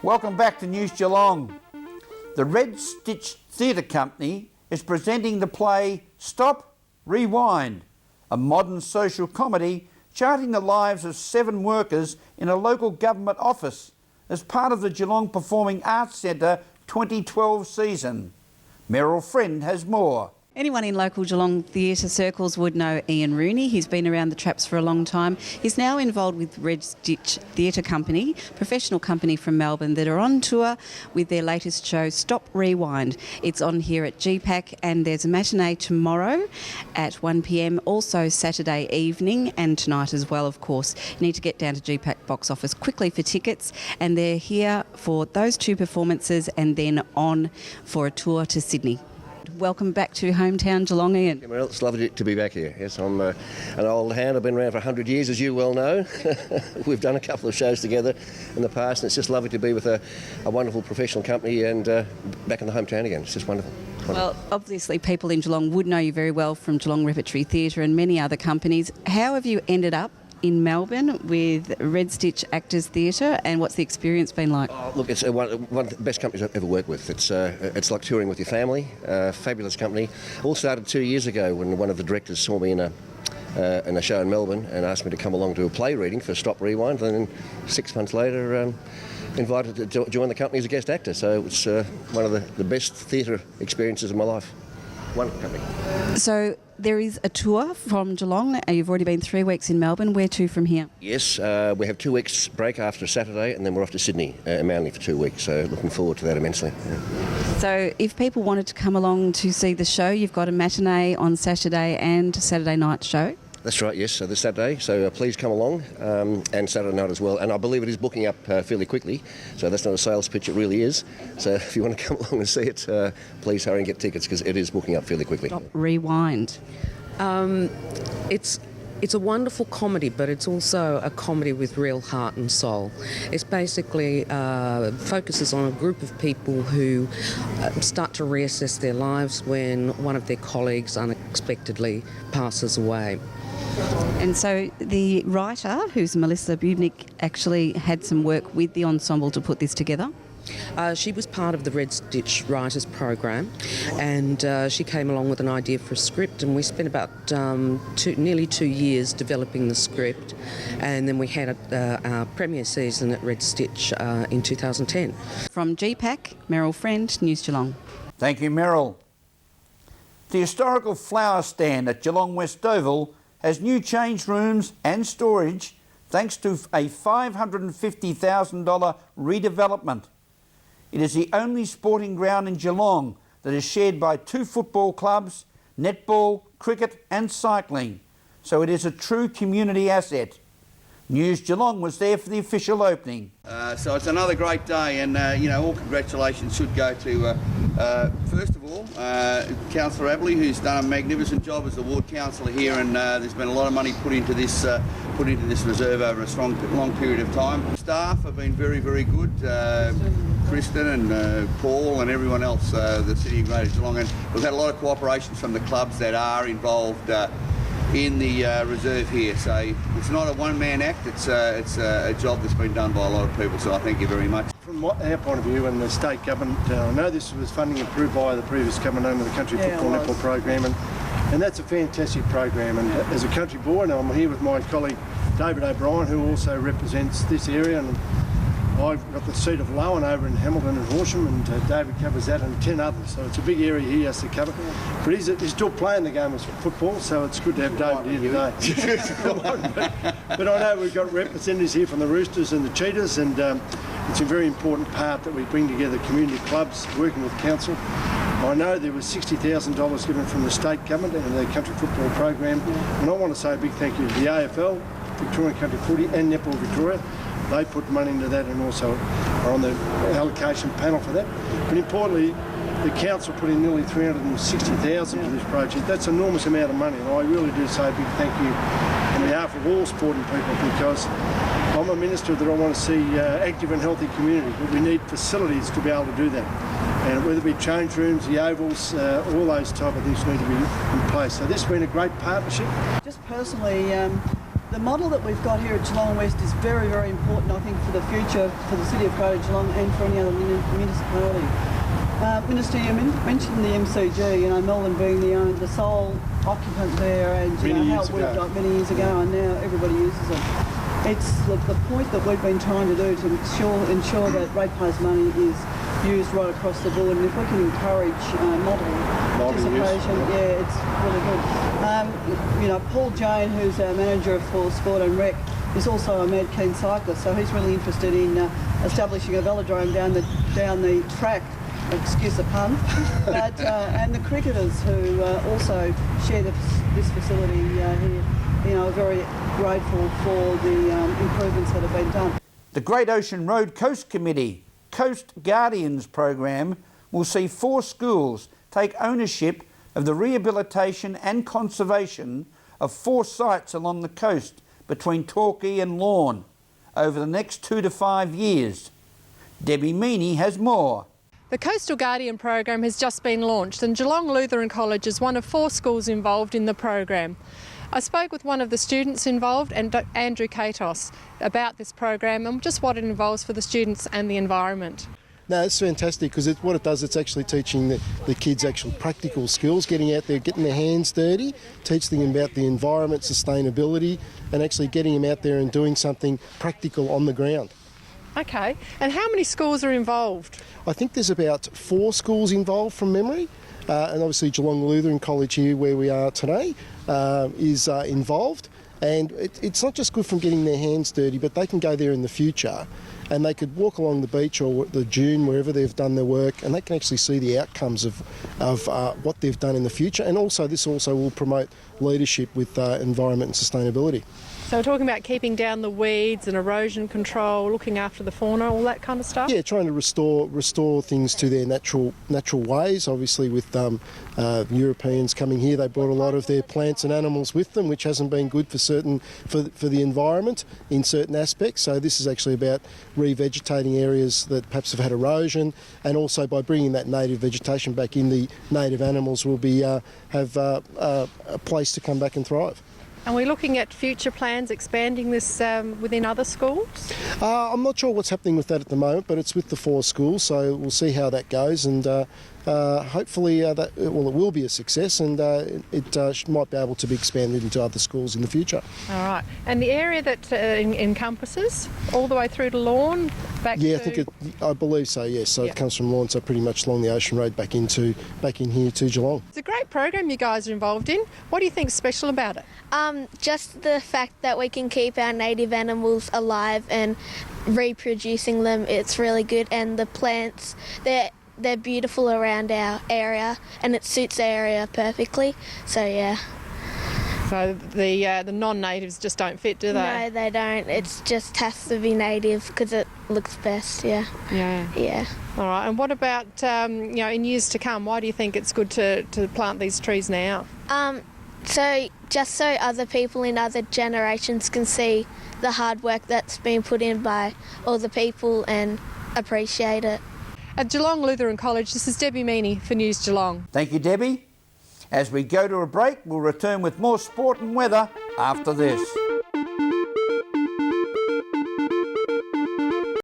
Welcome back to News Geelong. The Red Stitch Theatre Company is presenting the play Stop, Rewind, a modern social comedy charting the lives of 7 workers in a local government office as part of the Geelong Performing Arts Centre 2012 season. Meryl Friend has more. Anyone in local Geelong theatre circles would know Ian Rooney. He's been around the traps for a long time. He's now involved with Red Stitch Theatre Company, professional company from Melbourne that are on tour with their latest show, Stop, Rewind. It's on here at GPAC, and there's a matinee tomorrow at 1 p.m, also Saturday evening and tonight as well, of course. You need to get down to GPAC box office quickly for tickets, and they're here for those 2 performances and then on for a tour to Sydney. Welcome back to hometown Geelong, Ian. Well, it's lovely to be back here. Yes, I'm an old hand. I've been around for 100 years, as you well know. We've done a couple of shows together in the past, and it's just lovely to be with a wonderful professional company and back in the hometown again. It's just wonderful. Well, obviously people in Geelong would know you very well from Geelong Repertory Theatre and many other companies. How have you ended up in Melbourne with Red Stitch Actors Theatre, and what's the experience been like? Oh, look, it's one of the best companies I've ever worked with. It's like touring with your family. Fabulous company. All started 2 years ago when one of the directors saw me in a show in Melbourne and asked me to come along to a play reading for Stop, Rewind, and then 6 months later invited to join the company as a guest actor. So it's one of the best theatre experiences of my life. Wonderful company. So there is a tour from Geelong. You've already been 3 weeks in Melbourne. Where to from here? Yes, we have 2 weeks break after Saturday, and then we're off to Sydney and Manly for 2 weeks. So looking forward to that immensely. Yeah. So if people wanted to come along to see the show, you've got a matinee on Saturday and Saturday night show? That's right, yes, so this Saturday, so please come along, and Saturday night as well. And I believe it is booking up fairly quickly, so that's not a sales pitch, it really is. So if you want to come along and see it, please hurry and get tickets, because it is booking up fairly quickly. Stop, Rewind. It's a wonderful comedy, but it's also a comedy with real heart and soul. It's basically focuses on a group of people who start to reassess their lives when one of their colleagues unexpectedly passes away. And so the writer, who's Melissa Bubnik, actually had some work with the ensemble to put this together? She was part of the Red Stitch Writers Program, and she came along with an idea for a script, and we spent about nearly 2 years developing the script, and then we had our premiere season at Red Stitch in 2010. From GPAC, Meryl Friend, News Geelong. Thank you, Meryl. The historical flower stand at Geelong West Oval has new change rooms and storage thanks to a $550,000 redevelopment. It is the only sporting ground in Geelong that is shared by 2 football clubs, netball, cricket and cycling, so it is a true community asset. News Geelong was there for the official opening. So it's another great day, and all congratulations should go to, first of all, Councillor Abley, who's done a magnificent job as the ward councillor here, and there's been a lot of money put into this reserve over a long period of time. Staff have been very, very good. Kristen and Paul and everyone else, the City of Greater Geelong, and we've had a lot of cooperation from the clubs that are involved in the reserve here. So it's not a one-man act, it's a job that's been done by a lot of people, so I thank you very much. From our point of view and the state government, I know this was funding approved by the previous government under the Country Football Netball program, and that's a fantastic program. And as a country boy, and I'm here with my colleague David O'Brien, who also represents this area, and I've got the seat of Lowen over in Hamilton and Horsham, and David covers that and 10 others, so it's a big area he has to cover. But he's still playing the game of football, so it's good to have David here today. But I know we've got representatives here from the Roosters and the Cheetahs, and it's a very important part that we bring together community clubs working with council. I know there was $60,000 given from the state government and the country football program, and I want to say a big thank you to the AFL, Victorian Country Footy and Netball Victoria. They put money into that and also are on the allocation panel for that. But importantly, the council put in nearly $360,000 to this project. That's an enormous amount of money, and I really do say a big thank you on behalf of all sporting people, because I'm a minister that I want to see active and healthy community, but we need facilities to be able to do that. And whether it be change rooms, the ovals, all those type of things need to be in place. So this has been a great partnership. Just personally, The model that we've got here at Geelong West is very, very important, I think, for the future, for the City of Greater Geelong and for any other municipality. Minister, you mentioned the MCG, Melbourne being the sole occupant there, and how it worked like many years ago, and now everybody uses it. It's the point that we've been trying to do to ensure that ratepayers' money is used right across the board, and if we can encourage model participation, it's really good. Paul Jane, who's our manager for Sport and Rec, is also a mad keen cyclist, so he's really interested in establishing a velodrome down the track. Excuse the pun, but and the cricketers who also share this facility here, are very grateful for the improvements that have been done. The Great Ocean Road Coast Committee Coast Guardians program will see 4 schools take ownership of the rehabilitation and conservation of 4 sites along the coast between Torquay and Lorne over the next 2 to 5 years. Debbie Meaney has more. The Coastal Guardian program has just been launched, and Geelong Lutheran College is one of 4 schools involved in the program. I spoke with one of the students involved, and Andrew Katos, about this program and just what it involves for the students and the environment. No, it's fantastic because what it does, it's actually teaching the kids actual practical skills, getting out there, getting their hands dirty, teaching them about the environment, sustainability, and actually getting them out there and doing something practical on the ground. Okay, and how many schools are involved? I think there's about 4 schools involved from memory, and obviously Geelong Lutheran College here where we are today is involved, and it's not just good from getting their hands dirty, but they can go there in the future and they could walk along the beach or the dune wherever they've done their work, and they can actually see the outcomes of what they've done in the future, and also this also will promote leadership with environment and sustainability. So we're talking about keeping down the weeds and erosion control, looking after the fauna, all that kind of stuff? Yeah, trying to restore things to their natural ways. Obviously with Europeans coming here, they brought a lot of their plants and animals with them, which hasn't been good for the environment in certain aspects. So this is actually about revegetating areas that perhaps have had erosion, and also by bringing that native vegetation back in, the native animals will be have a place to come back and thrive. Are we looking at future plans expanding this within other schools? I'm not sure what's happening with that at the moment, but it's with the 4 schools, so we'll see how that goes, and hopefully it will be a success, and it might be able to be expanded into other schools in the future. All right, and the area that encompasses all the way through to Lorne, back to... Yeah, I believe so. Yes, so It comes from Lorne, so pretty much along the Ocean Road back in here to Geelong. It's a great program you guys are involved in. What do you think's special about it? Just the fact that we can keep our native animals alive and reproducing them. It's really good, and the plants, they're beautiful around our area, and it suits the area perfectly. So yeah. So the non-natives just don't fit, do they? No, they don't. It just has to be native because it looks best. Yeah. Yeah. All right. And what about in years to come? Why do you think it's good to plant these trees now? So just so other people in other generations can see the hard work that's been put in by all the people and appreciate it. At Geelong Lutheran College, this is Debbie Meaney for News Geelong. Thank you, Debbie. As we go to a break, we'll return with more sport and weather after this.